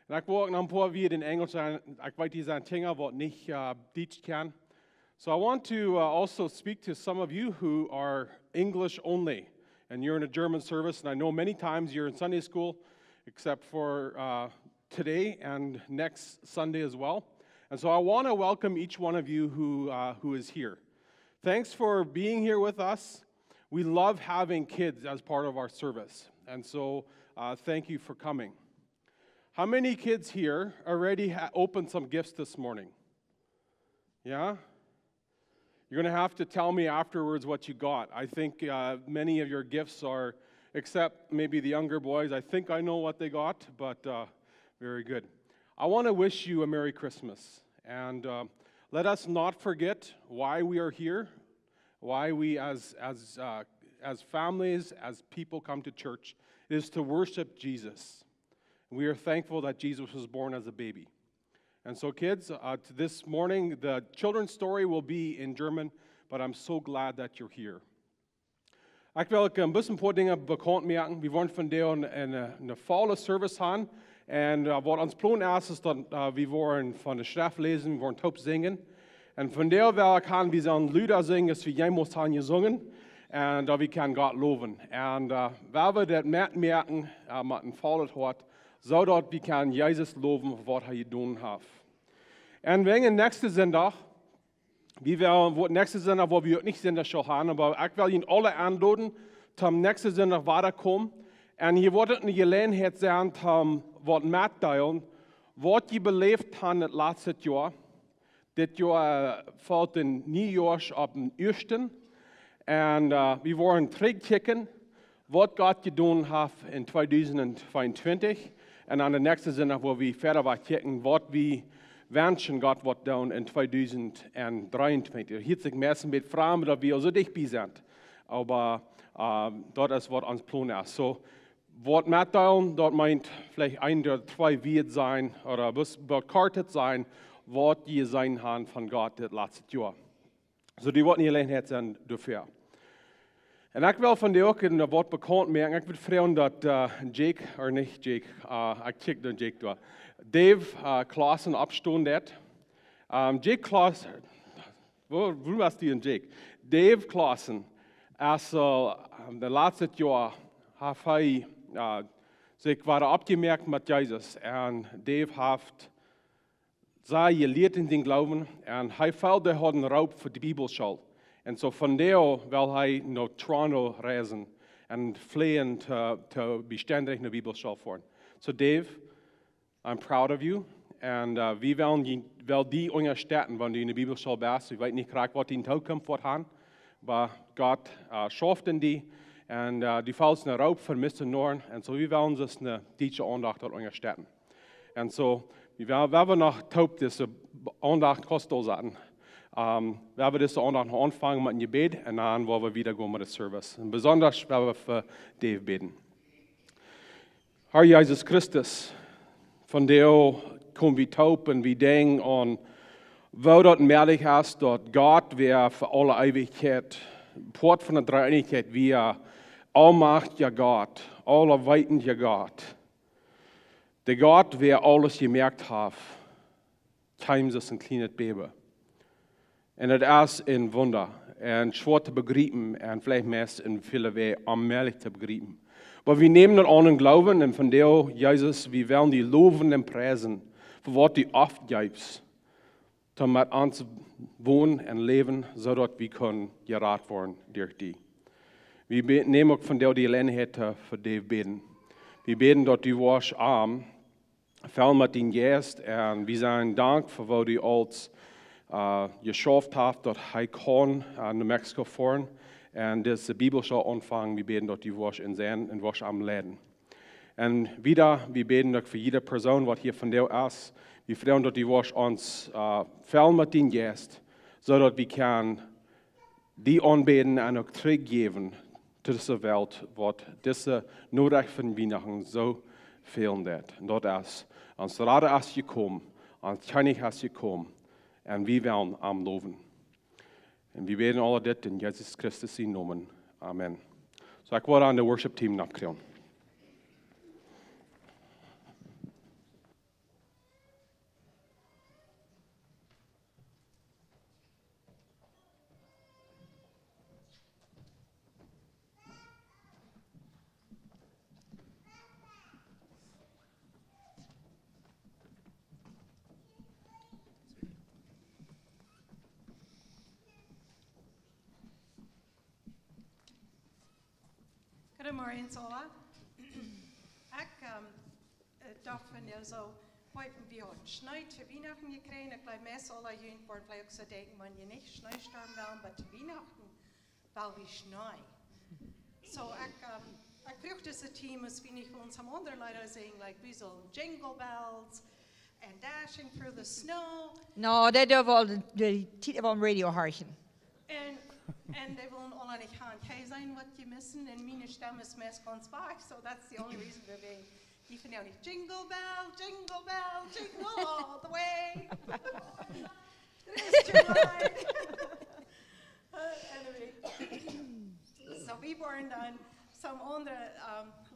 En ik wil een paar weer in Engels zijn. Ik weet die zijn dingen wat niet Duits kan. So I want to also speak to some of you who are English only, and you're in a German service. And I know many times you're in Sunday school, except for today and next Sunday as well. And so I want to welcome each one of you who is here. Thanks for being here with us. We love having kids as part of our service, and so thank you for coming. How many kids here already opened some gifts this morning? Yeah? You're going to have to tell me afterwards what you got. I think many of your gifts are, except maybe the younger boys, I think I know what they got, but very good. I want to wish you a Merry Christmas, and let us not forget why we are here, why we as families, as people come to church, is to worship Jesus. We are thankful that Jesus was born as a baby. And so kids, this morning, the children's story will be in German, but I'm so glad that you're here. Ik wil een paar dingen bekend maken. We wollen vandaag een volle service haben. En wat ons plan is dat we wollen van de schrift lezen, we wollen top zingen. En vandaag wil ik we Lieder zingen, als we jemals haben gesungen. En dat we kan God loven. En waar we dat merken, met een volle hart, zodat we kan Jezus loven voor wat hij gedaan heeft. En wegen nächste Sonntag, nächste Sonntag, wo wir nicht Sonntag schon haben, aber ich will Ihnen alle einladen, zum nächsten Sonntag weiterkommen. Und hier wird eine Gelegenheit sein, was mitteilen, was Sie belebt haben das letzte Jahr. Das Jahr fällt in New York auf den 1. Und wir wollen zurückchecken, was Gott getan hat in 2022. Und an der nächsten Sonntag, wo wir fertig checken, was wir wünschen Gott wird tun in 2023. Hier sich meistens mit Fragen, dass wir so dicht sind. Aber dort ist, was uns Plan ist. So, was mitteilen, dort meint vielleicht 1 oder 2 wird sein, oder was bekartet sein, was die sein haben von Gott das letzte Jahr. So, die wollten Gelegenheit sein dafür. En ik wil van de ook een wat bekend maken. Ik wil vragen dat Jake, of niet Jake, ik check dat Jake door. Dave Klaassen opstond dat. Jake Klaassen, wo was die en Jake? Dave Klaassen, als de laatste jaar heeft hij zich opgemerkt met Jezus. En Dave heeft zij geleerd in zijn geloven. En hij velde een roep voor de Bibelschool. En so van daar wil hij naar Toronto reizen en vliegen te bestendig naar Bibelschool voor. So Dave, I'm proud of you. En we willen die ondersteunen, wanneer je in de Bibelschool bent. Ik weet niet graag wat die in toekomst wordt gaan. Maar God schafft in die. En die valt naar roep voor Mr. Noorden. En so we willen dus een Duitse aandacht ondersteunen. En so, we willen nog taub deze aandacht kosten zetten. We hebben deze aandacht aanvangen met een gebed en dan willen we weer gaan met de service. En besonders willen we voor Dave beden. Heer Jezus Christus, van jou komen we taub en we denken aan wat dat merklich is dat God weer voor alle eeuwigheid, poort van de dreieinigheid, weer almachtiger God, allerweitender God. De God, wer alles gemerkt heeft, times is een kleine baby. En het is een wonder, en schwer te begrijpen, en vielleicht meest in viele Wege onmöglich te begrijpen. Maar we nemen het aan en geloven, en van jou, Jezus, we willen die loven en prijzen, voor wat die afgeeft, om met ons wonen en leven, zodat we kunnen geraad worden door die. We nemen ook van jou die gelegenheid voor die beden. We beden dat u was arm, veel met die geest, en we zijn dank voor wat u ons geschafft heeft, dat hij kon naar Mexico fahren en deze Bibelschool ontvangen. We beten dat u was in zijn en was am Leden. En wieder, we beten dat voor jede persoon wat hier van jou is, we vragen dat u was ons veel met die geest, zodat we kan die aanbeden en ook teruggeven tot deze wereld, wat deze nodig van Wienachten zo veel deed. En dat is, ons Rade is gekomen, ons König is gekomen, en we willen hem loven. En we beten alle dit in Jezus Christus in namen. Amen. So ik wil aan de worship team opkrijgen. Goedemorgen, Zola. Ik dacht van jou zo, we hadden sneu te Weihnachten gekregen. Ik blijf meestal al jullie voor het blijf zo denken, man, je niet sneustorm wel, maar te Weihnachten wel wie sneu. So ik vroeg dus het team, als we niet voor ons aan andere leiden zingen, like we zullen jingle bells and dashing through the snow. No, dat doen we al de titel van radio harken. En they willen alle niet gaan. Kijk zijn wat je missen en mijn stem is meest ganz vaak. So that's the only reason we're being. Die van jou niet jingle bell, jingle all the way. It is July. Anyway. So we waren dan some andere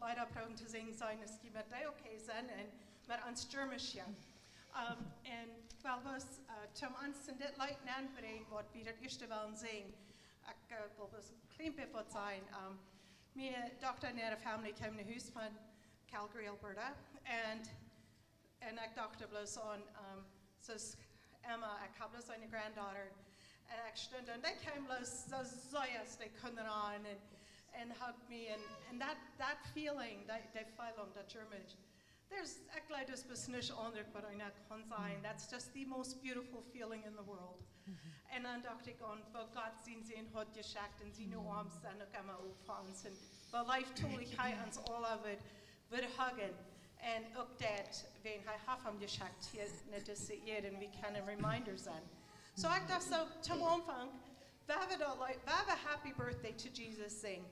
leiderproben te zingen zijn. Dus die met die oké zijn en met ons Germische. En wel was zum Ansten dit lijkt aanbrengen wat we dat eerste willen zingen. Ik wil dus een klein beetje wat zijn. Mijn dochter en haar familie kwam naar huis van Calgary, Alberta. En ik dacht dus aan, zoals Emma, ik heb dus een granddaughter. En ik stond en die kwam dus zo zoiets, die konden aan en hugged me. And that feeling, that feeling, that German, ik leid dus besnisch onder wat ik net kan zijn. That's just the most beautiful feeling in the world. En dan dacht ik aan, wat God zijn had geschakt en zijn arms en ook allemaal opvangen. En wat lief toelich hij ons alle wil huggen. En ook dat, wen hij heeft hem geschakt hier net deze eer en we kunnen reminders zijn. So ik dacht zo, zum aanvang, we hebben happy birthday to Jesus zing.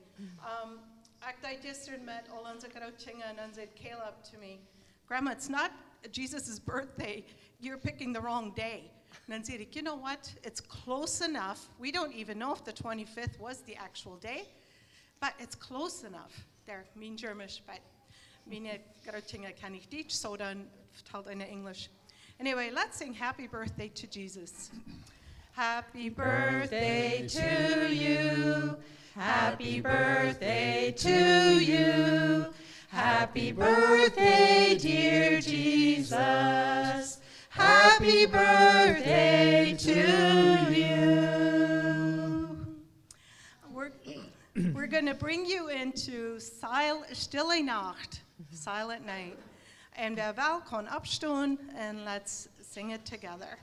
Ik dacht gisteren met al onze grootjingen en dan zei Caleb to me, Grandma, it's not Jesus' birthday, you're picking the wrong day. And then said, you know what, it's close enough. We don't even know if the 25th was the actual day, but it's close enough. They're mean Germisch, but meine Grotinge kann ich Deutsch, so dann vertelt in English. Anyway, let's sing Happy Birthday to Jesus. Happy birthday to you. Happy birthday to you. Happy birthday, dear Jesus. Happy birthday to you. We're going to bring you into Stille Nacht, Silent Night. And Val kan opstaan and let's sing it together.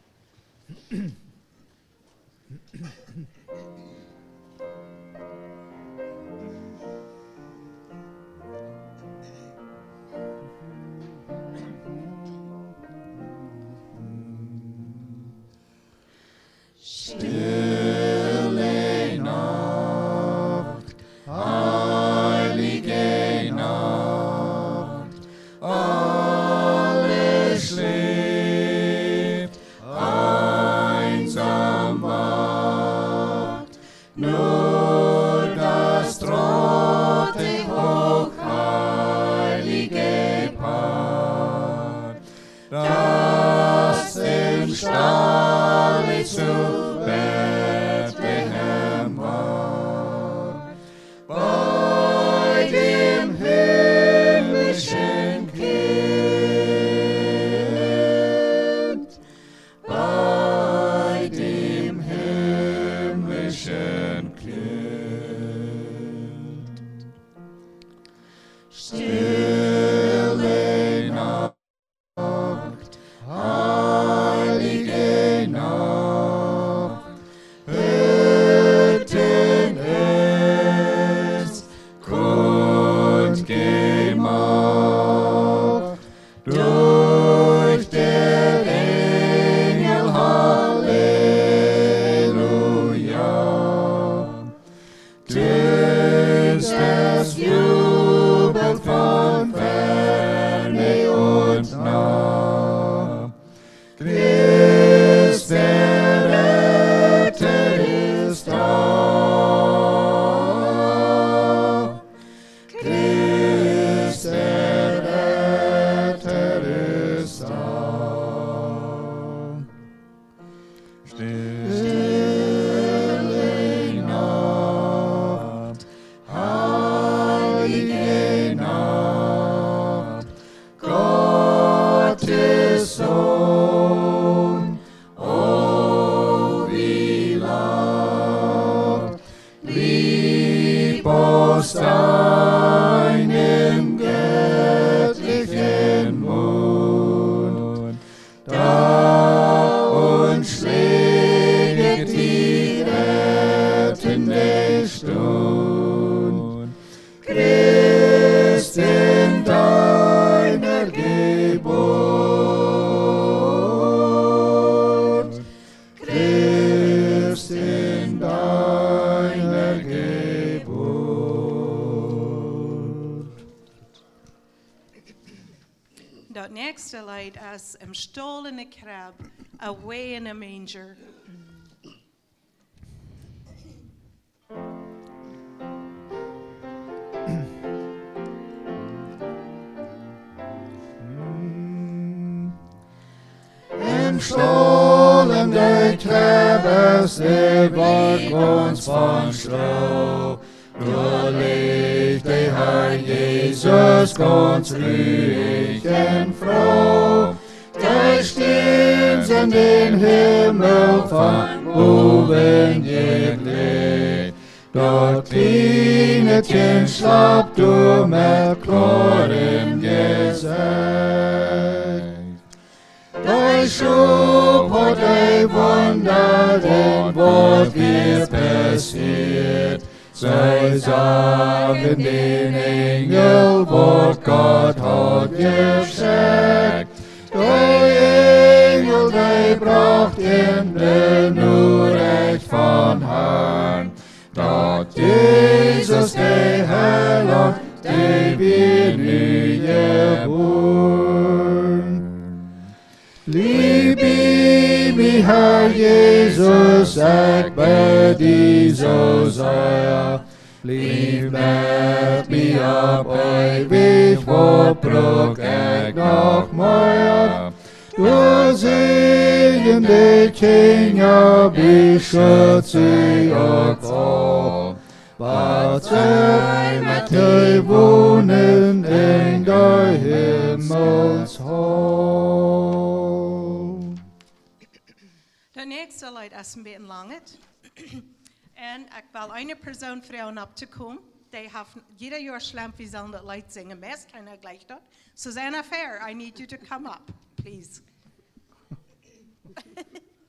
Stille Nacht, heilige Nacht, alles schläft, einsam wacht, nur das drohte hochheilige Paar, das im Stalle zu Bethlehem war, bei dem himmlischen Kind, bei dem himmlischen Kind. Stille Nacht, heilige Nacht, Hütten ist kundgemacht durch den Engel, Halleluja. Christus jubelt von ferne und nah. Christ der Retter ist da. Christ der Retter Lied as im Stall in a crab, away in a manger. Im Stall in der Krabbe, sie wagt uns von Stroh. Nur liegt der Herr Jesus ganz ruhig und froh. Da stehen in den Himmel von oben gelegt. Dort kleine Kind schlaft du mit klarem Gesicht. Da schub hat ein Wunder, denn was wird passiert? Zij sagen den Engel, wat Gott hat geschenkt. Der Engel, der bracht in den Urrecht von Herrn. Dat Jesus, der Heiland, der wird nu geboren. Liebe mich, Herr Jesus, ik bij die zo sehr. Lief met mij op een weg, wat brok ik nog meer. Du segende Kinder, beschütze ook al. Wat zij met die wonen in der Himmelshal. De nächste Lied is een beetje langet. En ik wil een persoon vragen op te komen. Die heeft jeder jaar schlamp, wie zullen dat lied zingen. Meest kan ik gleich dat. Susanna Fair, I need you to come up, please.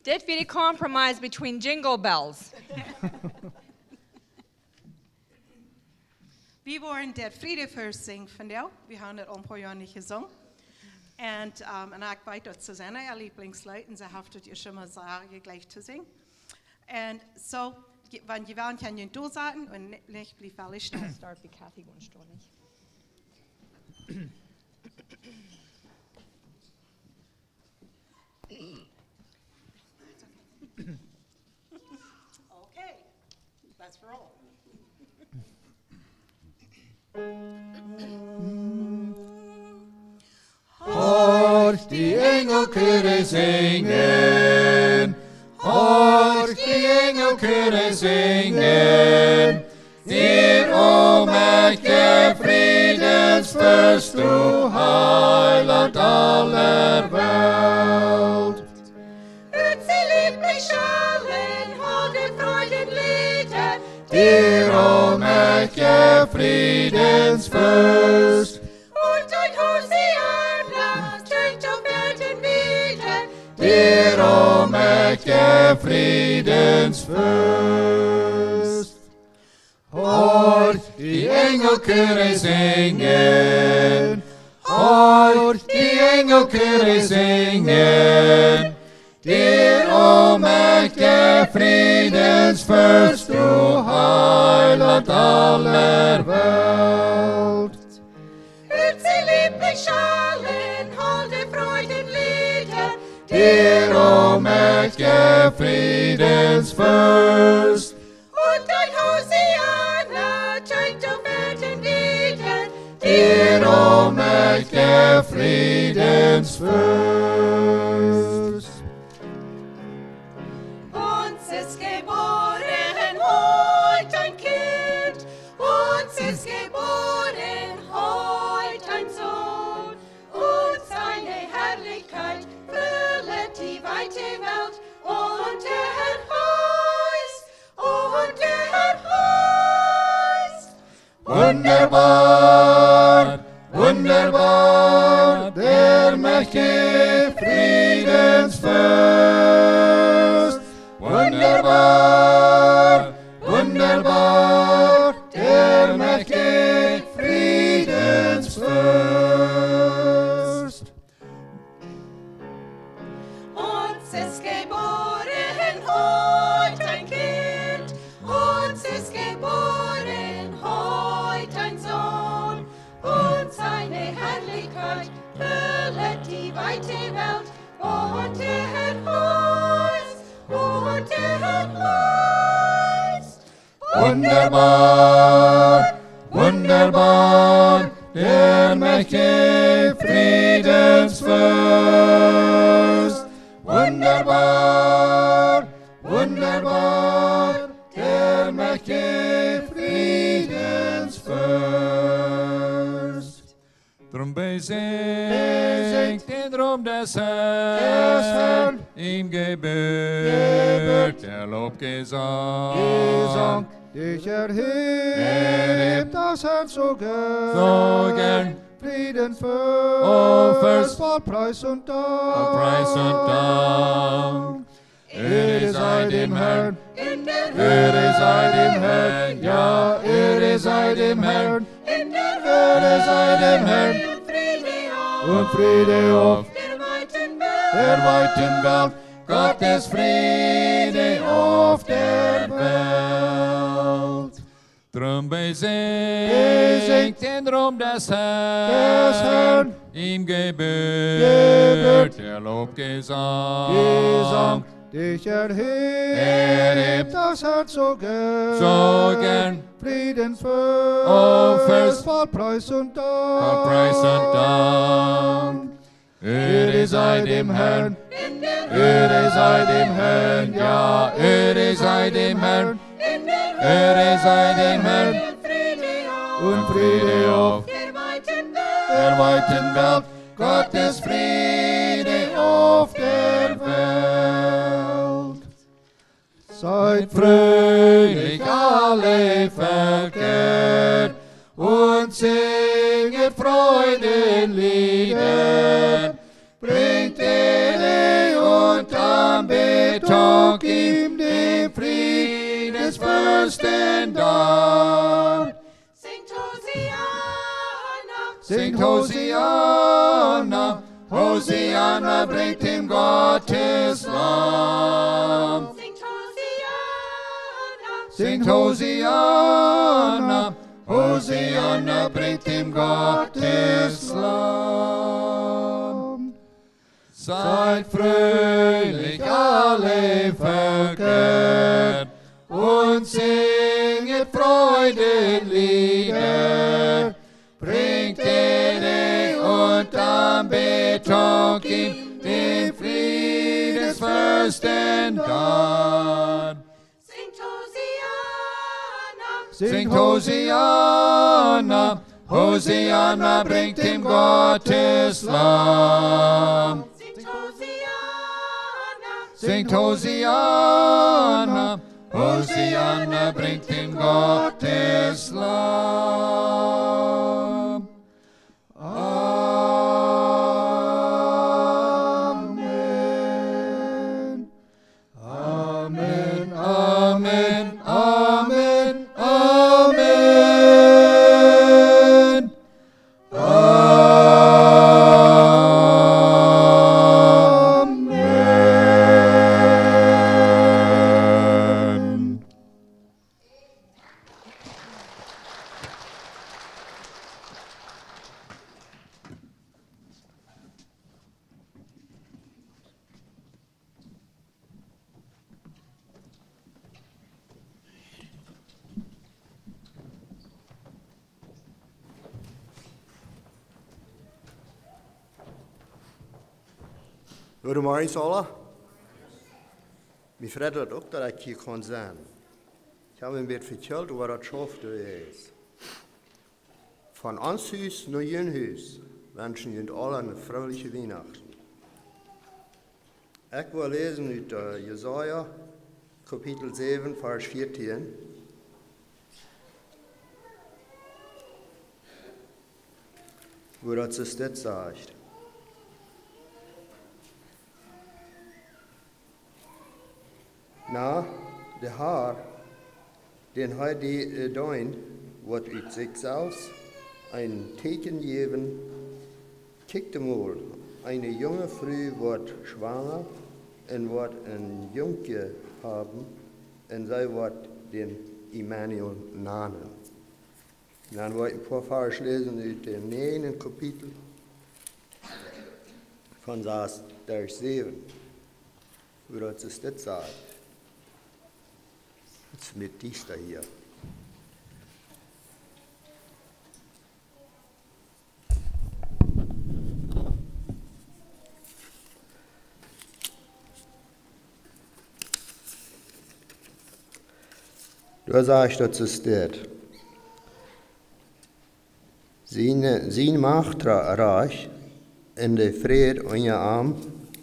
Dit wird a compromise between jingle bells. We waren dat Friedefurs zingen van jou. We hebben het al een paar jaar niet gezongen. En ik weet dat Susanna haar Lieblingslied en ze heeft het je schon mal sagen, gleich zu singen. En zo, wenn je wollen, kan je doorzetten en niet blijven alle staan. Start with Kathy going stornig. Okay, let's roll. Hoort die engelkoren zingen, hoort die engelkoren zingen, hier om ik de vredensvorst, o heiland aller Welt. Het sie liebt mich schallen, holde Freudenlieder, Hier om ik de vredensvorst, und ein Hosianna tönt auf Erden wieder. hier om ik de vredensvorst. Hoort die engelkoren zingen, hoort die engelkoren zingen, hier om ik de vredensvorst, o heiland aller Welt. Hört sie lieblich schallen, holde Freudenlieder, Hier om ik de vredensvorst, und ein Hosianna tönt auf Erden wieder. hier om ik de vredensvorst. Uns ist geboren heut ein Kind, uns ist geboren heut ein Sohn, und seine Herrlichkeit füllet die weite Welt, und der Herr heißt, Wunderbar, wunderbar, der mächtige Friedensfürst. Wunderbar, wunderbar, der mächtige Friedensfürst. uns ist geboren heut ein Kind, uns ist geboren heut ein Sohn, und seine Herrlichkeit füllet die weite Welt, und der heißt, und der heißt. Wunderbar, wunderbar, der mächtige Friedensfürst. Wunderbar, wunderbar, der mächtige Friedensfürst. Drum besingt den Ruhm des Herrn, ihm gebührt der Lobgesang. Dich erhebt das Herz so gern, Friedenfürst, voll Preis und Dank. Ehre sei dem Herrn, Ehre sei dem Herrn, ja, Ehre sei dem Herrn, Ehre sei dem Herrn, und Friede auf der weiten Welt, Gottes Friede auf der Welt. Drum besingt den Ruhm des Herrn, ihm gebührt der Lobgesang. Dich erhebt das Herz so gern, Friedenfürst, voll Preis und Dank. Ehre sei dem Herrn, Ehre sei dem Herrn, ja, Ehre sei dem Herrn, Ehre sei dem Herrn, und Friede auf der weiten Welt, Gottes Friede auf der Welt. Seid fröhlich alle Völker und singet Freudenlieder, bringt Ehre und Anbetung ihm, dem Friedensfürsten dar. Singt Hosianna, Singt Hosianna, Hosianna, bringt ihm Gottes Lamm. singt Hosianna, Singt Hosianna, Hosianna, bringt ihm Gottes Lamm. Seid fröhlich alle Völker und singet Freudenlieder, bringt Ehre und Anbetung ihm, dem Friedensfürsten dar. Singt Hosianna, Hosianna, bringt ihm Gottes Lamm. Singt Hosianna, Hosianna, bringt ihm Gottes Lamm. Amen. Amen, Amen, Amen, Amen. Amen. Goedemorgen allen. Mijn vriend had ook dat ik hier kon zijn. Ik heb hem weer verteld hoe dat schoft is. Van ons huis naar jullie huis wensen jullie allen een vrolijke Weihnachten. Ik wil lezen uit Jesaja, kapitel 7, vers 14. Wo dat sich dit sagt. Na, de Haar, den hij die dein, wordt uit zichzelf ein Teken geven. Kijkt mal, eine junge Frau wird schwanger und wird ein Junge haben und sie wird den Immanuel nennen. Dan wil ik een paar vers lezen uit het 9e kapitel, Kan zaast daar 7. Hoe dat is dit zaad? Het is met die hier. Du sagst, dat is dit. Zijn macht reich en de vrede in je arm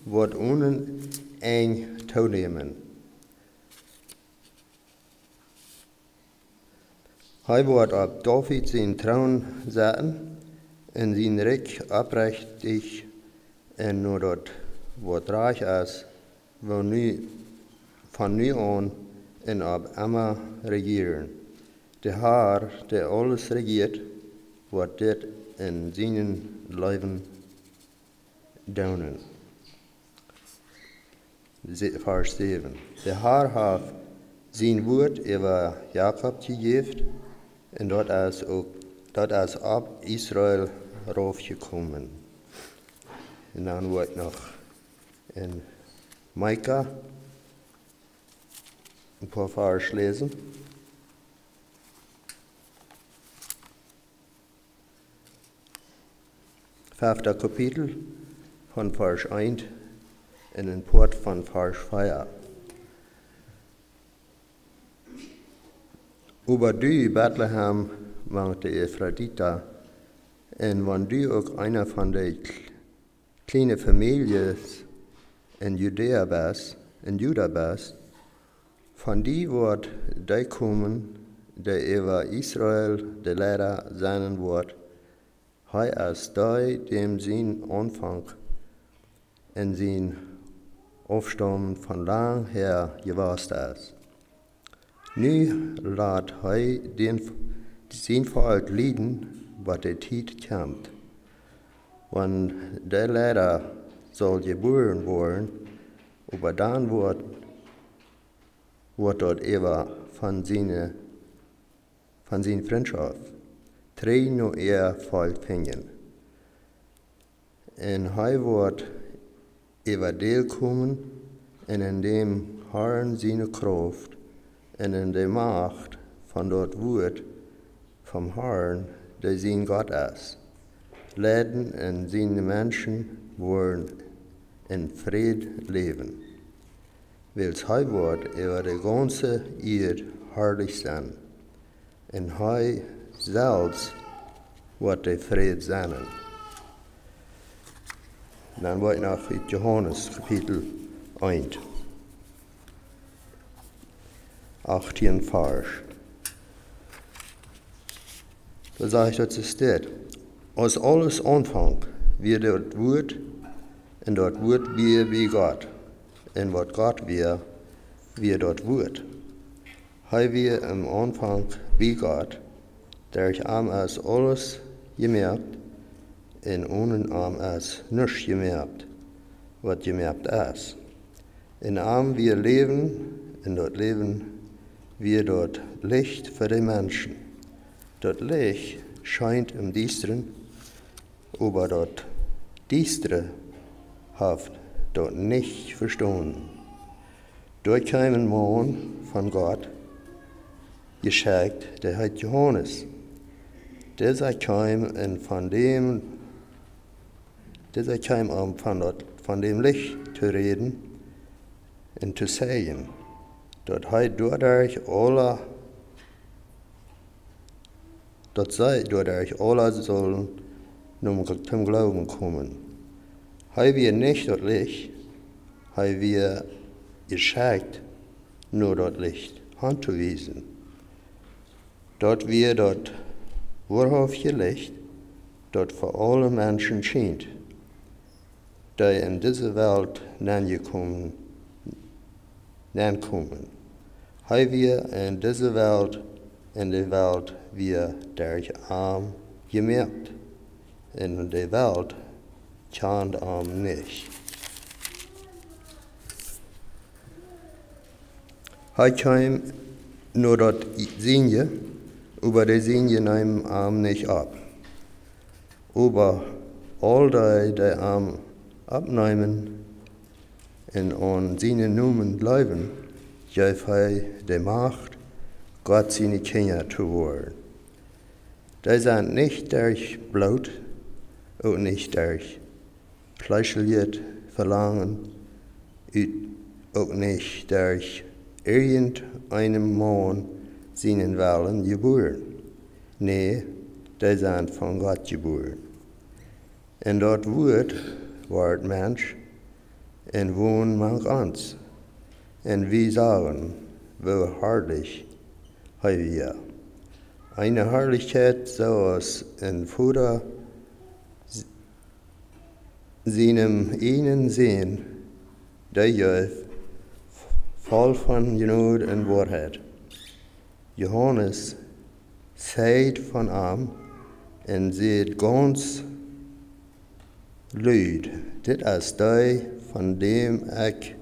wordt eng toenemen. Hij wordt op David zijn troon zetten en zijn rijk oprechtig en nu dat wordt reich is, van nu aan en op immer regieren. De Heer, der alles regiert, wordt dit in zijn leven doen. Vers 7. De Heer heeft zijn woord over Jacob gegeven en dat is op Israël raufgekommen. En dan wordt nog in Micah een paar vers lezen. Vijfde kapitel van vers 1 en een poort van vers 4. Over du, Bethlehem, woont de Ephrathita, en wanneer du ook einer van de kleine families in Judea bist, van die wordt die komen, die over Israël de leider zijn wordt. Hij is die, dem zijn aanvang en zijn afstammen van lang her geweest is. Nu laat hij zijn volk lijden, wat de tijd komt. Want de leider zal geboren worden, maar dan wordt dat even van zijn vriendschap. Drie nog volk vingen. En hij wordt over deel komen en in dem Herrn zijn kracht en in de macht van dat woord van Herrn, die zijn God is. Leiden en zijn mensen worden in vrede leven. Wils hij wordt over de ganze eerd herrlich zijn. En hij zelfs wordt de vrede zijn. Dan wordt nog uit Johannes kapitel 1. 18 vers. Da sagt dat es steht. Als alles aanvangt, wie dat woord, en dat woord wie God. En wat God wie dat woord. Hij wie im aanvang wie God, der arm is alles gemerkt, en ohne arm is niets gemerkt, wat gemerkt is. In arm wir leven, en dat leven wir dat licht voor de mensen. Dat licht schijnt im Diesteren, aber dat Diestere heeft dat niet verstaan. Dort kwam een man van God, geschickt, der heet Johannes. Dieser kwam en van dem Licht te reden en te zeggen, dat hij doordat zij doordat alle zullen zum Glauben kommen. Hij weer niet dat licht, hij weer geschickt nur dat licht aan te wijzen. Dat weer dat waarhaftige licht, dat voor alle mensen schijnt, die in deze wereld aankomen. Hij weer in deze wereld, in de wereld weer der arm gemerkt. In de wereld kan de arm niet. Hij kwam nur dat Sinje, aber de Sinje nemen arm niet op. Aber all die arm abnemen en aan zijn noemen blijven, geef hij de macht, Gott seine Kinder zu worden. Die sind nicht durch Blut und nicht durch fleischliches Verlangen, auch nicht durch irgendeinem Mann seinen Willen geboren. Nee, die sind von Gott geboren. Und dort ward Mensch und wohnt manch uns. Und wir sagen, wie herrlich wir. Eine Herrlichkeit, so als ein Vater seinem einen sehen, der Jüf voll von Gnade und Wahrheit. Johannes sagt von ihm und sieht ganz laut, das ist der, von dem ich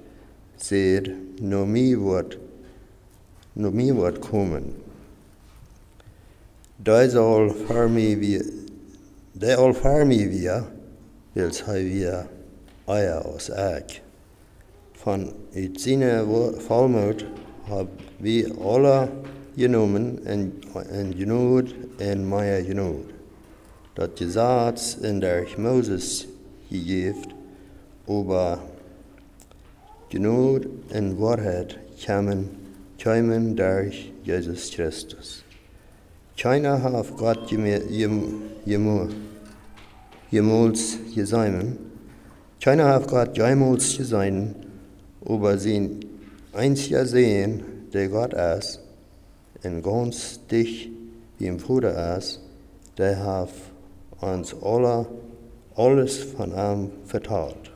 sehe, noch mir wird kommen. Der soll für mich wir, wils hij weer eier als ik. Van uit zijn volmoed hebben we alle genomen en genoeg en meer genoeg. Dat gezegd in der Moses gegeven, aber genoeg en waarheid komen durch Jesus Christus. Keiner hat Gott jemals gesehen. Keiner hat Gott jemals gesehen, aber sein einziger Sehen, der Gott ist, und ganz dicht wie im Bruder ist, der hat uns alle alles von ihm vertraut.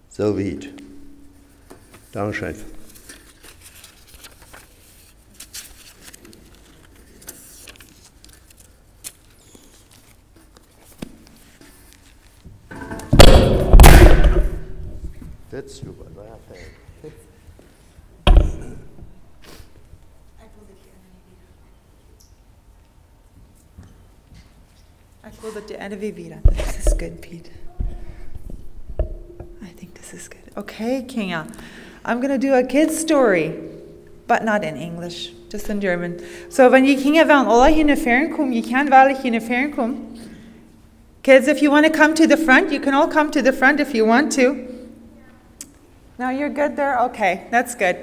So weit. Dankeschön. That's super. I will the end of Evita. This is good, Pete. I think this is good. Okay, Kinga. I'm going to do a kid's story, but not in English, just in German. So when you Kinga van alla hinne fernkom, you can veilig hinne fernkom. Kids, if you want to come to the front, you can all come to the front if you want to. Now you're good there? Okay, that's good.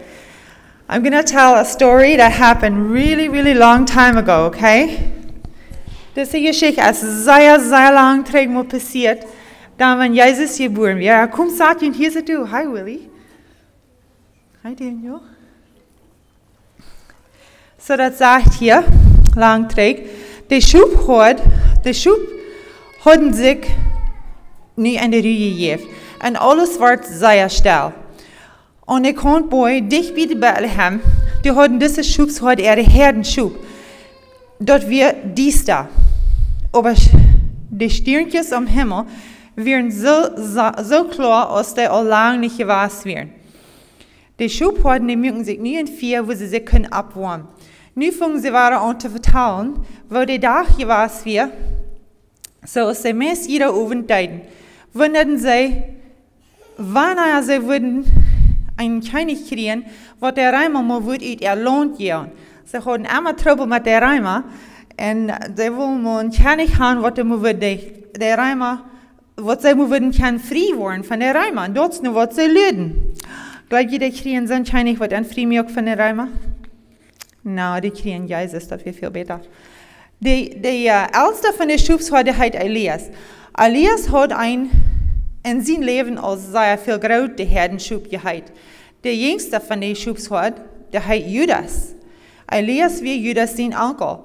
I'm going to tell a story that happened really, really long time ago, okay? Dis 'n geschichte as sehr lang terug moet passiert, dan wanneer Jesus geboren werd. Kom staat je hier zo. Hi Willie. Hi Daniel. So dat sagt hier, lang terug, de Schub hadden zich nu in de rue gegeven. En alles wordt sehr stil. En ik kon bij dicht bij de Bethlehem, die hadden deze Schubs, hadden de Herdenschub. Dat wir dies da. Aber die Sternchen am Himmel wären so klar, als die all lang nicht gewasst wären. Die Schubhorden, die mögen sich nie in vier, wo sie sich können abwarmen. Nu fangen sie waren an zu vertrauen, wo die Tag gewasst wäre, so als sie meist jeder Abend deuten. Wunderten sie, wann sie würden einen König kriegen, was der Reimer mal wird ihr Lohn gehen. Sie hatten immer Trouble mit der Reimer und sie wollen mal einen König haben, was der Reimer, was sie würden können frei werden von der Reimer. Und dort ist nur was sie löden. Glaubt ihr, die kriegen so einen König, was dann frei macht von der Reimer? Nein, die kriegen Jesus, dafür viel besser. Die älteste von den Schubs hatte halt Elias. Elias hat in seinem Leben als sehr viel große Herdenschub gehabt. Der jüngste von den Schubs der heißt Judas. Elias wie Judas sein Onkel.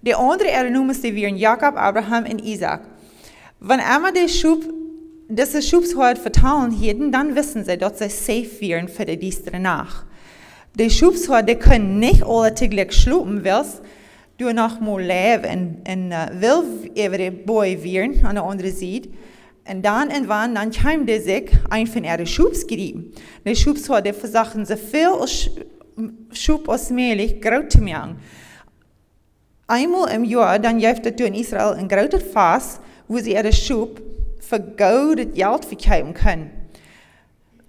Die andere Nomen wären Jakob, Abraham und Isaac. Wenn einmal diese Schubs vertrauen hätten, dann wissen sie, dass sie safe wären für die nächste Nacht. Die Schubs die können nicht alle täglich schlupen, weil du noch mal leben und will über die Boy wären an der anderen Seite. Und dann irgendwann, dann kam die sich ein von ihren Schubs gerieben. Die Schubs die versuchen so viel Schub als möglich groß zu machen. Einmal im Jahr, dann gibt es in Israel ein großes Fass, wo sie ihre Schub für Geld Geld verkaufen können.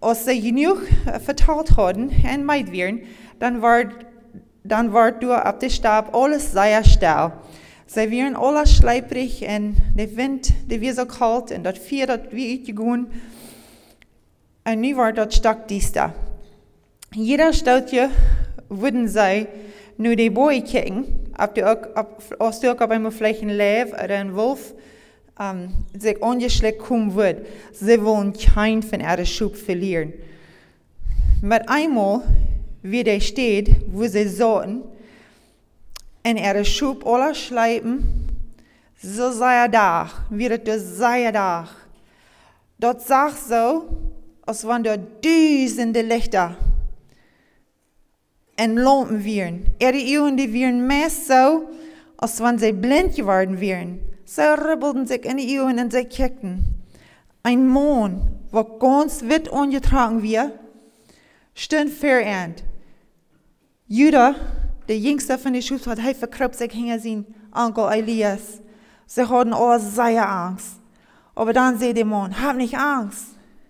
Als sie genug verteilt hadden en meid wären, dann ward door op de Stab alles sehr still. Sie wären alle schleiprig en der Wind, der war so kalt en dat Vier, dat wie uitgegaan. En nu wordt dat stak diester. Jeder stoutje würden sie nu die Boy kijken, als die ook op een vielleicht een Leeuw oder een Wolf sich ongeschleckt kommen wird. Sie wollen kein von ihrer Schub verlieren. Mit einmal, wie der steht, wo sie sollten, in ihrer Schub alle schleipen, so sei da, wird es sei da. Dort sagt so, als wenn dort duizenden Lichter en Lampen wären. Ihre Augen, die wären mehr so, als wenn sie blind geworden wären. Sie ribbelten sich in die Augen und sie kickten. Ein Mond, wo ganz weit angetragen wird, stand verehrt. Judah, der jüngste von den Schubs, hat verkropt sich hinter seinen Onkel Elias. Sie hatten alle sehr Angst. Aber dann sagt der Mann, hab nicht Angst.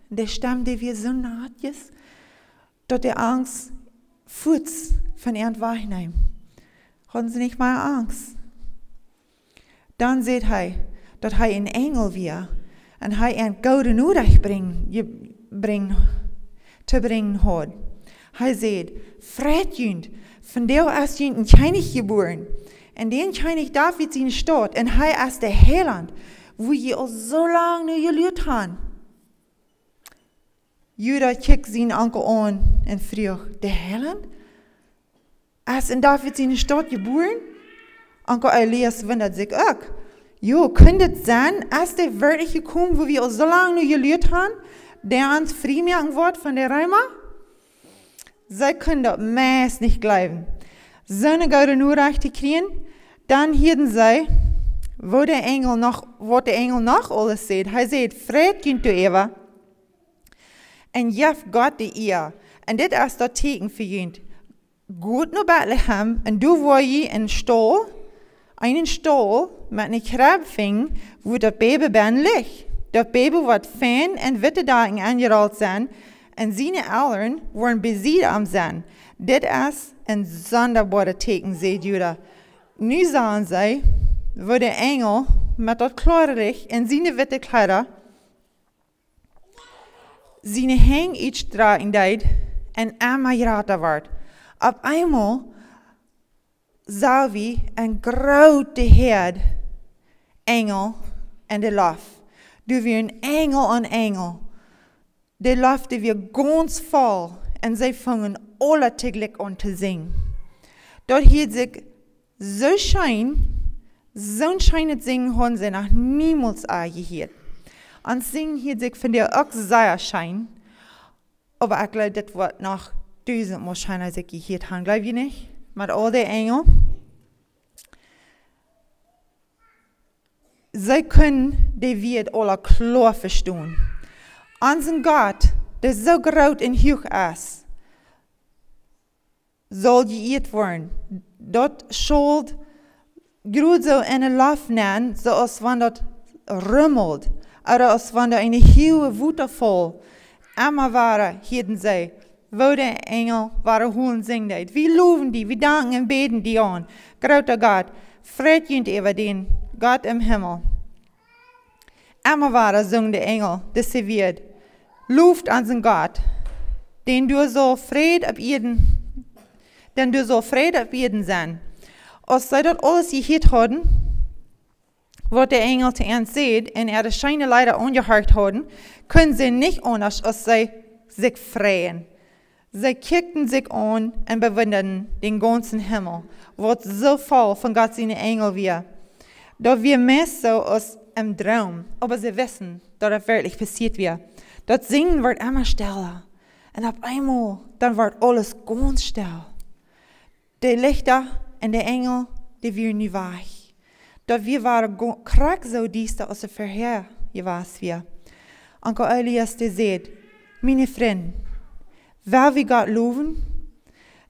Der Stamm, der wir so naht ist, dass der Angst Fuß von ihren wegnehmen. Hatten sie nicht mal Angst. Dann sagt er, dass er ein Engel war und er ein gouden Aundacht zu bringen hat. Er sagt, Fredjund, von der ist ein König geboren. Und den König David in Stadt. Und er ist der Heiland, wo ihr auch so lange nur gelehrt habt. Judah kijkt zijn Onkel an und fragt, der Heiland? Ist in David in Stadt geboren? Onkel Elias wundert sich auch. Jo, könnte es sein, ist der wirklich gekommen, wo wir so lange nur gelehrt haben, der uns freimachen wird von der Römer? Sie können das meist nicht glauben. So eine gouden Aundacht kriegen, dann hielten sie, was der Engel noch alles sagt. Er sagt, Fred könnt du Eva, und jef Gott die ihr. Und das ist das Teken für ihn. Gut nur Bethlehem, und du war je einen Stall mit einer Krabfing, wo das Baby ben liegt. Das Baby wird fein und witte Dagen angerollt sein, und seine Eltern waren besiegt am sein. Das ist ein sonderbarer Teken, sagt Judah. Nu sahen sie, wo der Engel mit das Kleiderich in seine witte Kleider seine Hänge uitstraken deed en einmal geraten wird. Auf einmal sah wir ein großer Herd Engel in der Luft. Du wir ein Engel an Engel. Die Luft die wir ganz voll und sie fangen alle täglich an zu singen. Dort hielt sich so ein schönes Singen haben sie noch niemals gehört. Und Singen hielt sich von der auch sehr schön. Aber ich glaube, das wird noch 1000-mal schöner, als ich gehört habe. Glaube ich nicht? Mit all den Engeln. Sie können die Welt alle klar verstehen. Unser Gott, der so groß und hoch ist, soll geehrt werden. Dort schuld gerade so in der Luft nehmen, so als wenn das rummelt. Oder als wenn da eine hohe Waterfall einmal war, hielten sie, wo der Engel waren holen singen. Wir loben die, wir danken und beten die an. Großer Gott, Fredjund über den Gott im Himmel. Einmal war singen der Engel, das sie wird. Luft an den Gott, den du so Fried ab Erden sein. Als sie das alles gehört hatten, was der Engel zu ihnen sieht, und das scheine leider angehört haben, können sie nicht anders, als sie sich freuen. Sie kickten sich an und bewunderten den ganzen Himmel, was so voll von Gott seine Engel war. Da wir mehr so als im Traum, aber sie wissen, dass das wirklich passiert wird. Das Singen wird immer stiller. Und auf einmal, dann wird alles ganz still. Die Lichter und die Engel, die werden nie weich. Dat wir waren krank so diester als vorher gewesen wir. Onkel Elias der sagt, meine Freunde, weil wir Gott loben,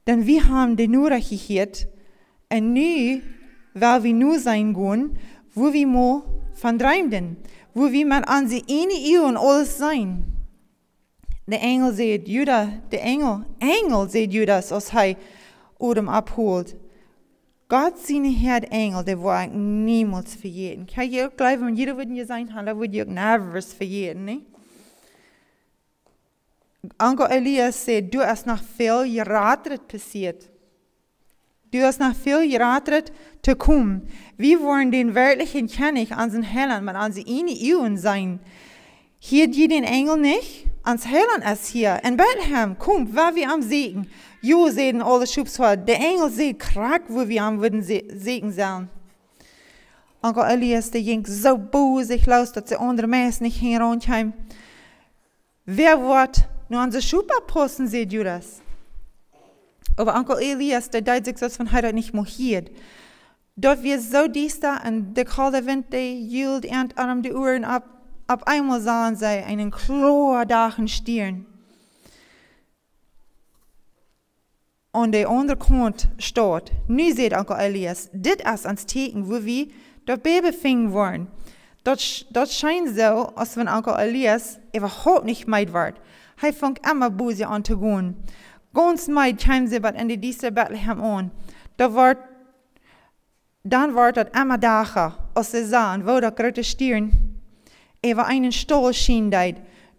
denn wir haben die Aundacht gehört und nu, weil wir nur sein gehen, wo wir mal von träumten, wo wir mit an sie eine und alles sein. Der Engel sagt Judas, der Engel sagt Judas, als er Odem abholt. Gott seine Herr Engel, der war niemals verjeden. Kann je auch glauben, wenn jeder würde sein, da würde ich auch nervös verjeden, ne? Onkel Elias sagt, du hast noch viel geratet passiert. Du hast noch viel geratet zu kommen. Wir wollen den wirklichen König an den Heiland, mit an sie Ehren sein. Hier die den Engel nicht, ans Heiland ist hier. In Bethlehem, kommt, war wir am Segen. Jo, sehen alle Schubswar. Der Engel sieht krank, wo wir am würden Segen sein. Onkel Elias, der ging so bosig los, dass die anderen Menschen nicht hinrundheim. Wer wird nur an die Schubaposten, seht ihr das? Aber Onkel Elias, der deut sich das von heute nicht mehr hier. Dort wird so düster und der kalte Wind, der jült an die Uhren ab. Auf einmal sahen sie einen chlordachen Stirn. Und der andere Kant steht. Nu seht Onkel Elias, dit ist ans Teken, wo wir das Baby fingen wollen. Dort scheint so, als wenn Onkel Elias überhaupt nicht meid wird. Er fängt immer böse an zu gehen. Ganz meid kam sie in die Dienste Bethlehem an. Dann wird das immer dacher, als sie sahen, wo der große Stirn über einen Stall schien deit.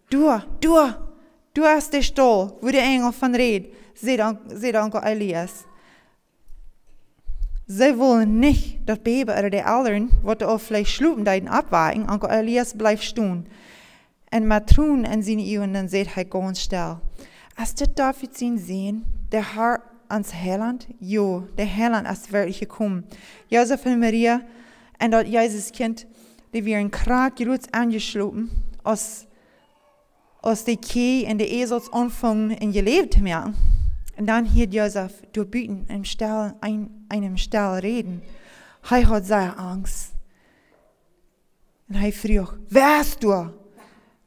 Du hast den Stall, wo der Engel von redet, seht Onkel Elias. Sie wollen nicht das Baby oder die Eltern, die auch vielleicht schlupen, abwagen. Onkel Elias bleibt stehen. Und Matron in seine Augen, dann seht er ganz still. Als das darf ich sehen, der Herr ans Heiland, jo, der Heiland ist wirklich gekommen. Josef und Maria und das Jesuskind, die wären krank, gerutzt angeschlossen, als die Kühe und die Esels anfangen, in ihr Leben zu merken. Und dann hört Josef durch Büten einem Stall reden. Er hat seine Angst. Und er fragt, wer bist du?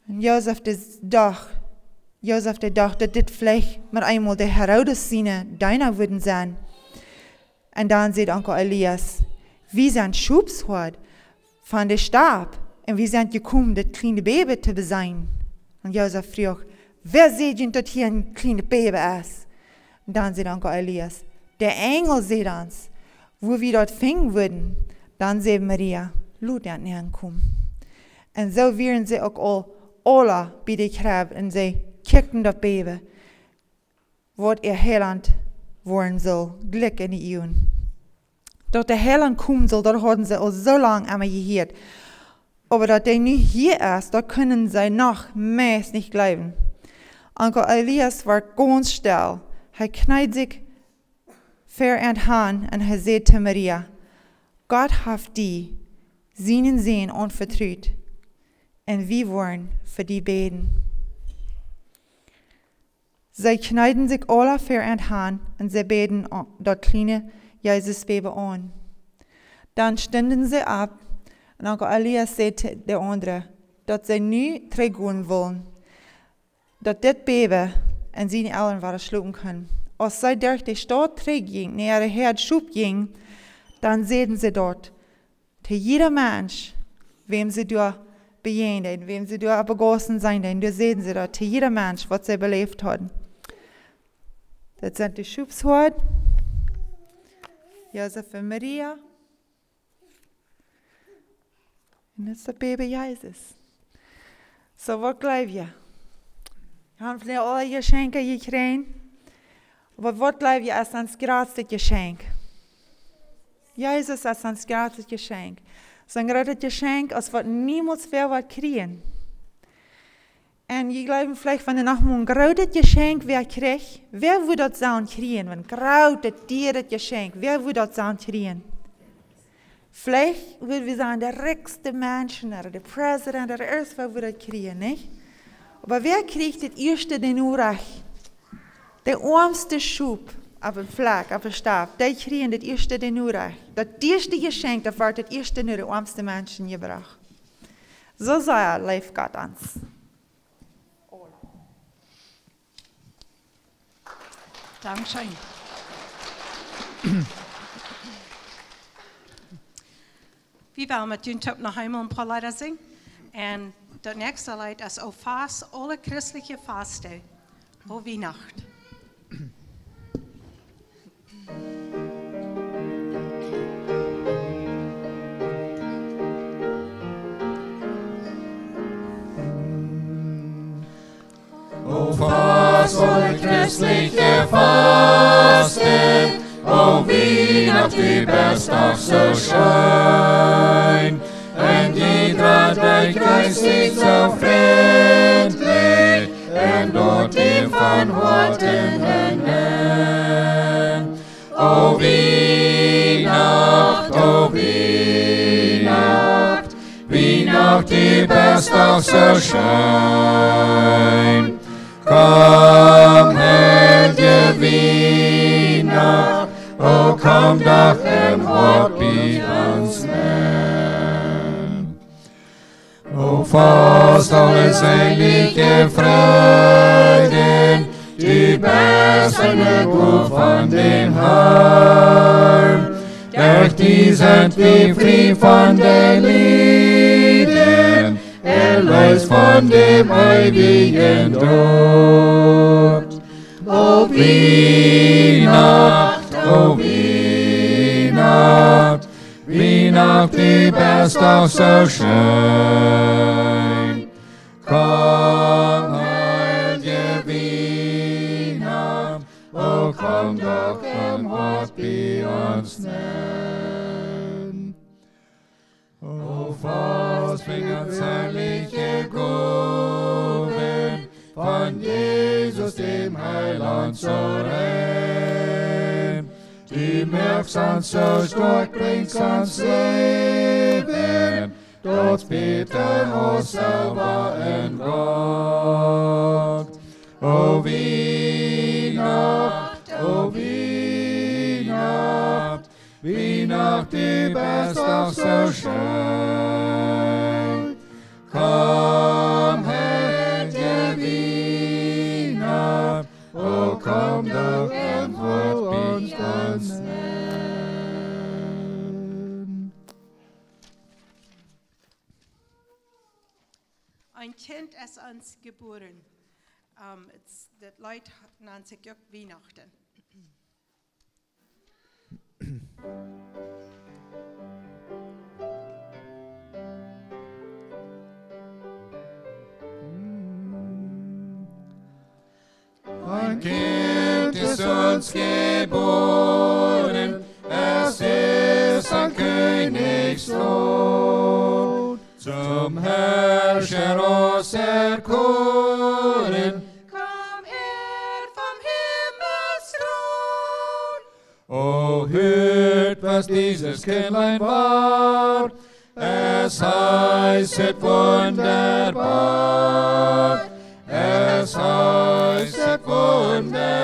Und Josef dachte, dass das vielleicht mit einmal der Herausseine deiner würden sein. Und dann sagt Onkel Elias, wir sind Schubshort von der Stab und wir sind gekommen, das kleine Baby zu sein. Und Josef fragt, wer sieht denn, dass hier ein kleines Baby ist? Und dann sagt Onkel Elias, der Engel sieht uns, wo wir dort finden würden. Dann sagt Maria, lud an ihn kommen. Und so wären sie auch alle bei der Krab und sie kickten das Baby, was ihr Heiland worden soll, Glück in die Augen. Dort der Heiland kommen soll, dort haben sie auch so lange einmal gehört. Aber dass der nicht hier ist, da können sie noch mehr nicht glauben. Onkel Elias war ganz still. Er kneit sich vor in Hand und er sagt zu Maria, Gott hat die seinen Sehen anvertraut. Und wir wollen für die beten. Sie kneiden sich alle vor in Hand und sie beten das kleine Jesus-Baby an. Dann standen sie ab und Onkel Elias sagte der andere, dass sie nie trägen wollen, dass das Baby und seine Eltern waren schlucken können. Als sie durch die Stadt trägen, nach ihrer Herd schub ging, dann sehen sie dort, zu jeder Mensch, wem sie durch begegnen, wem sie durch begossen sein, da sehen sie dort, zu jeder Mensch, was sie belebt haben. Das sind die Schubshort, Josef und Maria. Und das ist das Baby Jesus. So, was glaubt ihr? Wir haben vielleicht alle Geschenke gekriegt. Aber was glaubt ihr ist das größte Geschenk? Jesus ist das größte Geschenk. Es ist ein großes Geschenk, als was niemals wer wird kriegen. Und ich glaube, vielleicht, wenn ihr noch mal ein großes Geschenk kriegt, wer würde das sein kriegen? Wenn großes, teures Geschenk, wer würde das sein kriegen? Vielleicht würde wir sagen, der reichste Mensch oder der Präsident oder erst, wer würde das kriegen, nicht? Aber wer kriegt das erste Denurach? Der armste Schub auf dem Flag, auf dem Stab, der kriegen das erste Denurach. Das erste Geschenk, das wird das erste nur der armste Menschen gebracht. So sei lebt Gott uns. Dankeschön. Wie wollen wir den Top noch einmal ein paar Lieder singen? En de nächste Lied is O Fast, alle christelijke vasten, O Wienacht. O Fast, alle christliche Fasten, O Weihnacht, die Bestag so schön. En jeder dein geistig so friendlich, en dort ihm von Worten nennen. O Weihnacht, Weihnacht, die Bestag so schön. Komm, Herr, Weihnacht, o komm doch en Hort bei uns nennen. O Fast, alle selige Freuden, die bessere Ruf von dem Herrn. Durch die sind wir frei von den Lieden, erlöst von dem ewigen Tod. O Weihnacht, Weihnacht, die Bestag so schön. Komm, heilige Weihnacht, o komm doch im Hort bei uns nennen. O Fast, bring uns herrliche Gaben von Jesus, dem Heiland, so rein. Die merkst uns so stark, bringst uns Leben, dort Peter uns selber in Gott. O Weihnacht, Weihnacht, die Bestag so schön. Komm, Herr, Weihnacht, o komm doch und Wort bei uns nennen. Ein Kind ist uns geboren. Das Lied nennt sich auch Weihnachten. Ein Kind ist uns geboren, es ist ein Königssohn, zum Herrscher uns erkoren. Komm her vom Himmelsthron. O hört, was dieses Kindlein war, es heißet wunderbar, es heißet wunderbar.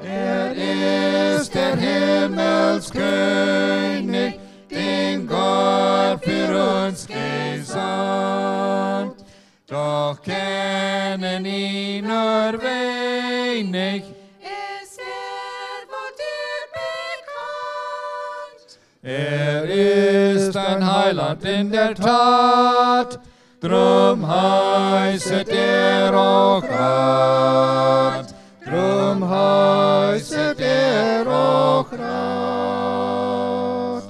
Ist der Himmelskönig, den Gott für uns gesandt, doch kennen ihn nur wenig. Ist wohl dir bekannt? Er ist ein Heiland in der Tat, drum heißet er auch Rat, drum heißet er auch Rat.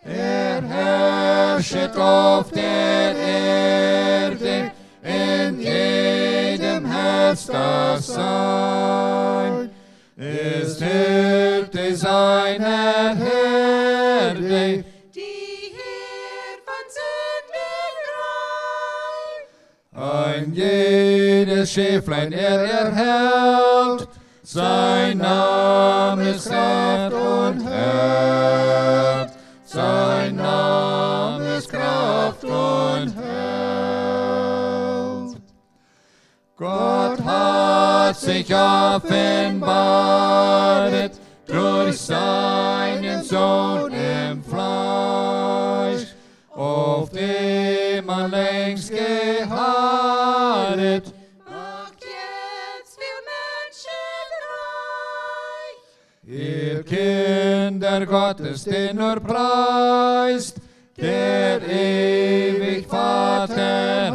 Er herrschet auf der Erde, in jedem Herz das Sein, ist Hirte seiner Herde, Die hier von Sünden rein. ein jedes Schäflein er erhält, sein Name ist Kraft und Held, sein Name ist Kraft und Held. Gott hat sich offenbaret durch seinen Sohn im Fleisch, auf dem man längst geharret. Macht jetzt viel Menschen reich. Ihr Kinder der Gottes, den nur preist, der ewig Vater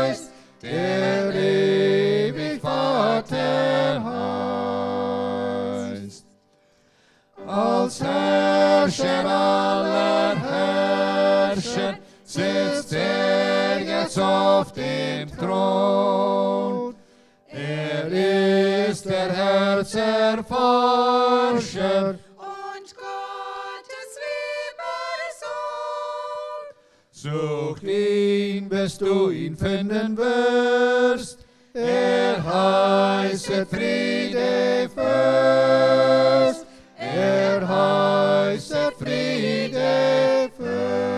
heißt, der ewig Vater heißt. Als Herrscher aller Herrscher sitzt er jetzt auf dem Thron. Er ist der Herzerforscher Und Gottes lieber Sohn. Sucht ihn, bis du ihn finden wirst. Er heißet Friede Fürst. Er heißet Friede Fürst.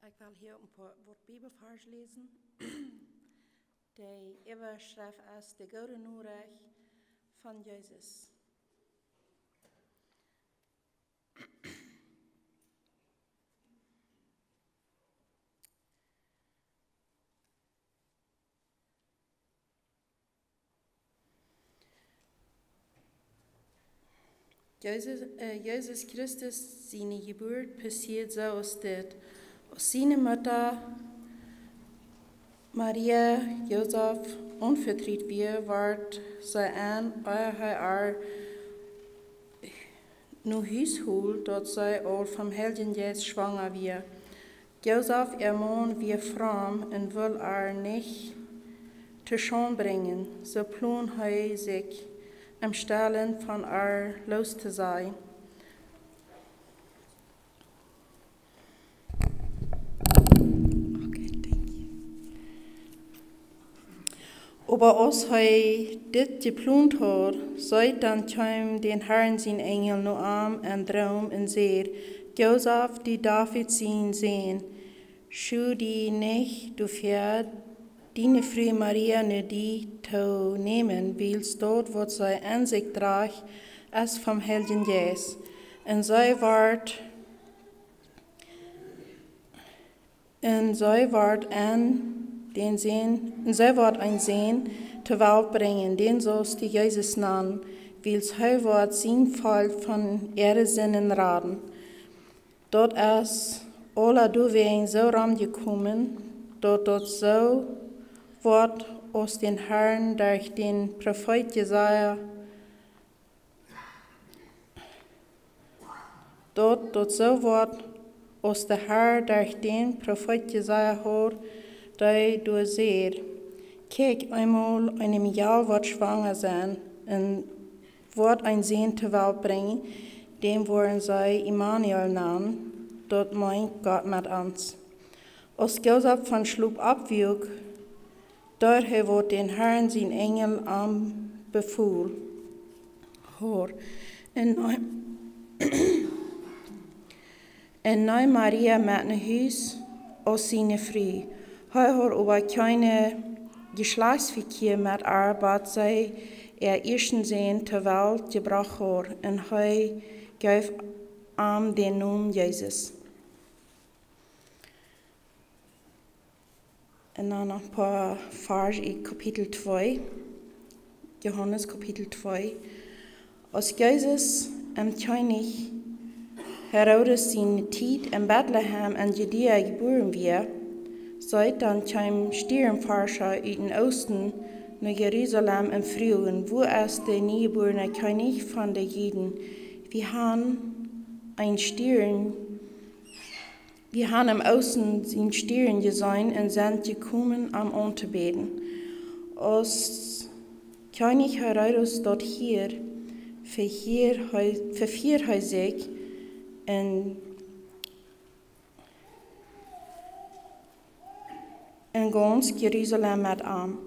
Ik wil hier een paar woord Bibelvers lezen. Die overschrift is de Goede Nieuwsbericht van Jezus. Jezus Christus, zijn geboorte passiert zoals dit. Als zijn Mutter Maria Josef onvertriet weer, werd zij aan haar nu huishoud, dat zij al van Heiligen Geest schwanger weer. Josef, ihr Mann, weer fromm en wil niet te Schau bringen, so plan hij zich am Stellen von haar los te sein. Aber als hij dit geplant had, zei dan kwam den Herrn zijn engel nu aan en droom en zeer, Josef, die David zijn zeen, schau die nicht, du fährt, deine Frau Maria nu die te nemen, wils dort wat zij aan zich draagt, als vom Heiligen Geest. En zij wordt den Sehen, und sie wird ein Sehen zur Welt bringen, den sollst du Jesus nennen, wils hij wird sein Volk von ihre Sinnen raten. Dort ist alle Duwegen so rangekommen, dort so wird aus den Herrn durch den Prophet Jesaja, dort so wird aus der Herr durch den Prophet Jesaja hört, die du seht, kijk einmal, einem Jahr wird schwanger sein und wird ein Sehen zur Welt bringen, dem wollen sie Immanuel nennen, dort meint Gott mit uns. Als Josef von Schlub abwog, dort wird den Herrn sein Engel befohlen. Hoor, en neu Maria met een huis als seine Frau. Hij had aber keine Geschlechtsverkehr mit haar, bat zij ersten Sehen zur Welt gebracht hat, und hij gaf ihm den Namen Jesus. Und dann noch ein paar Verse in Kapitel 2, Johannes Kapitel 2. Als Jesus am König Herodes seine Zeit in Bethlehem in Judäa geboren wird, seit dann kam Stirnforscher aus dem Osten nach Jerusalem im Frühling, wo es der neugeborene König von den Juden. Wir haben im Osten den Stirn gesehen und sind gekommen, um anzubeten. Als König Herodes dort hier vervier hij zich en gans Jeruzalem met aan.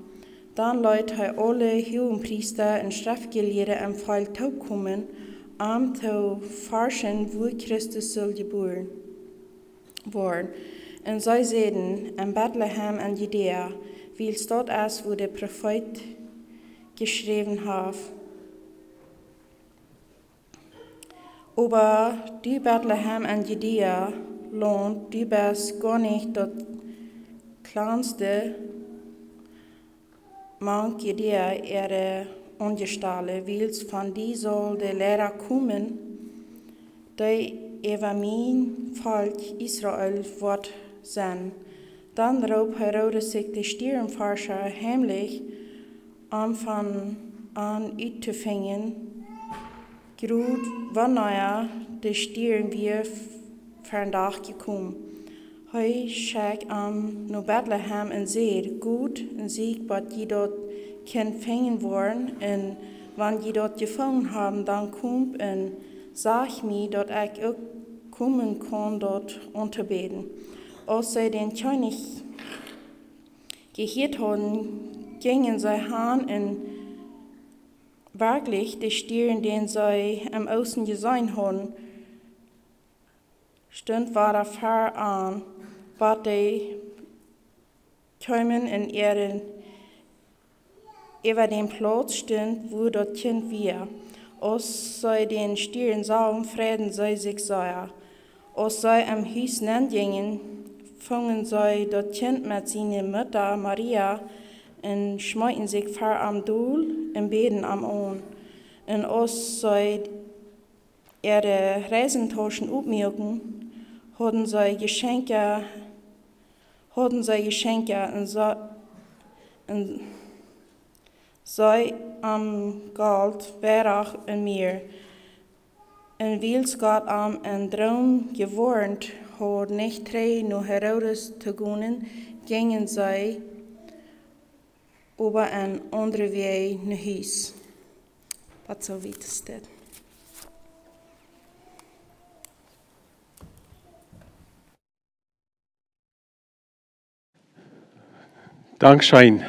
Dan leidt hij alle hohenpriester en schriftgeleerden en veel toekomen om te forschen wo Christus zal geboren worden. En zij zeiden in Bethlehem en Judea, wie staat is wo de profeet geschreven heeft. Aber du Bethlehem en Judea, Land, du bist gar nicht das kleinste Mank Judea ongestale, wils van die zal de Lehrer komen, die over mijn volk Israël wordt zijn. Dan roep Herodes zich de stierenforscher heimlich om van aan uit te vangen, groet wanneer de stieren weer vandaag gekomen. Hij schijkt naar Bethlehem en zei, goed en ziek wat je dat kan vangen worden, en wanneer je dat gevangen hebben, dan kom en zeg me dat ik ook komen kan dat onderbeden. Als zij den König gehoord hadden, gingen zij heen en werkelijk de stieren, den zij am Außen gesehen hadden, stond waren ver aan, wat die kwamen en über den Platz stond, wo dat Kind war. Als zij den stieren sahen, freden zij zich sehr. Als zij am Huis gingen, vangen zij dat Kind met zijn Mutter Maria en schmeiten zich ver am Doel en beden am aan. En als zij ihre Reisentaschen opmerken, hadden zij geschenken en zij am Geld werach en meer. En wils God am een droom gewarnt had niet trei naar Herodes te gaan, gingen zij over een andere weg naar huis. Wat zo weten staat. Dankschein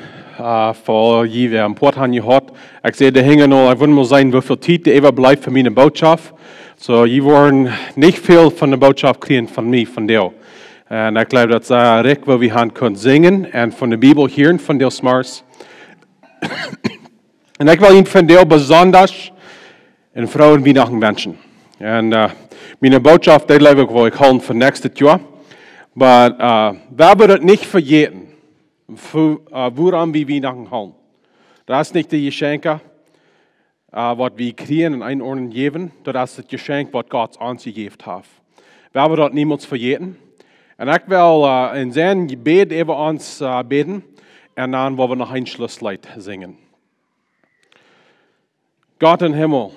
voor je weer een poort aan je gehad. Ik zei de hingen al, ik wil maar zijn hoeveel tijd er even blijft voor mijn boodschap. So, je worden niet veel van de boodschap krijgen van mij, van jou. En ik geloof dat ze recht waar we gaan kunnen zingen en van de Bijbel horen van jou smars. En ik wil je van jou besonders een vrouwen Wienachten wensen. En mijn boodschap, die wil ik wel houden voor nächstes jaar. Maar we hebben het niet vergeten. Woran wir Weihnachten haben. Das ist nicht die Geschenke, was wir kriegen und einordnen geben, das ist das Geschenk, was Gott uns gegeben hat. Wir haben das niemals vergeten. Und ich will in seinem Gebet über uns beten und dann wollen wir noch ein Schlusslied singen. Gott im Himmel,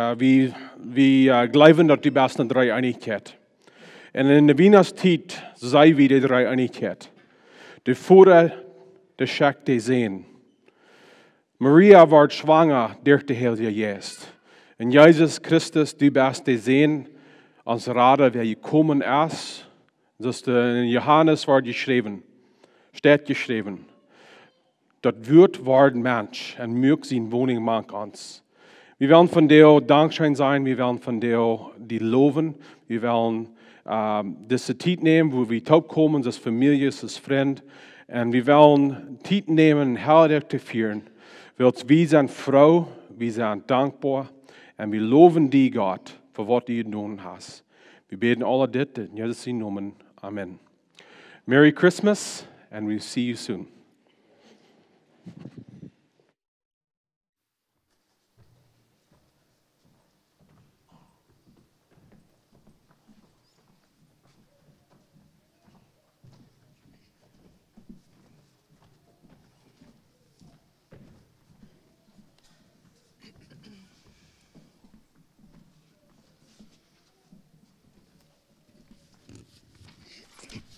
wir glauben, dass die besten drei Einigkeit. Und in der Weihnachtszeit sei wir die drei Einigkeit. De Vater, de Schek, de Zeen. Maria werd schwanger durch de Heilige Geest. En Jesus Christus, du bist de Zeen, ons Rader, wer gekommen ist. Das in Johannes wordt geschreven, steht geschreven. Dat wird worden Mensch en mög zijn woning mank ons. Wir werden von dir Dankschein sein, wir werden von dir die loben, wir werden diese Zeit nehmen, wo wir taub kommen, als Familie, als Freund. Und wir wollen Zeit nehmen, herrlich zu führen. Wir sind froh, wir sind dankbar. Und wir loben dich, Gott, für was du getan hast. Wir beten alle das in Jesus' Namen. Amen. Merry Christmas, and we'll see you soon.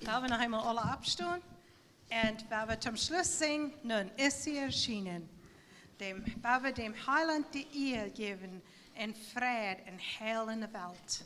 Laten we nog eenmaal alle opstaan. Und weil wir zum Schluss singen, nun ist sie erschienen. Weil wir dem Heiland die Ehe geben, in Frieden und Heil in der Welt.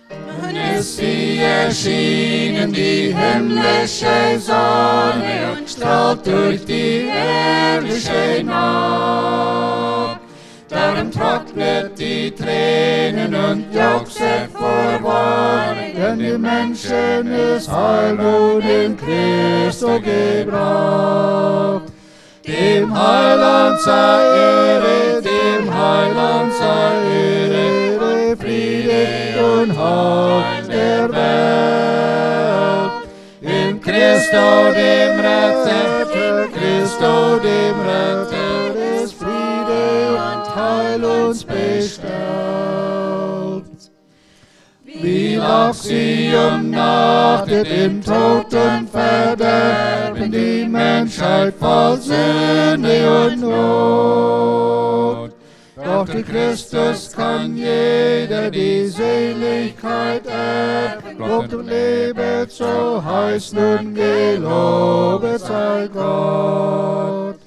Nun ist sie erschienen, die himmlische Sonne, und strahlt durch die irdische Nacht. Darum trocknet die Tränen und jauchzet vor Wonne, denn die Menschen ist Heil nun in Christo gebracht. Dem Heiland sei Ehre, dem Heiland sei Ehre, Friede und Heil der Welt. In Christo dem Retter, Christo dem Retter, ist Friede und Heil uns bestellt. Wie lag sie umnachtet in Tod und Verderben, die Menschheit voll Sünde und Not. Doch durch Christus kann jeder die Seligkeit erben, lobt und lebet, so heißt nun gelobet sei Gott.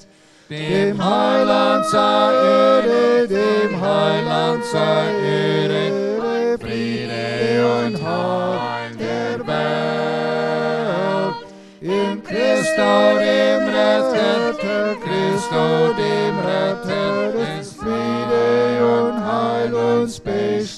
Dem Heiland sei Ehre, dem Heiland sei Ehre, Friede und Heil der Welt. In Christo dem Retter, Christo dem Retter, ist Friede und Heil uns bestellt.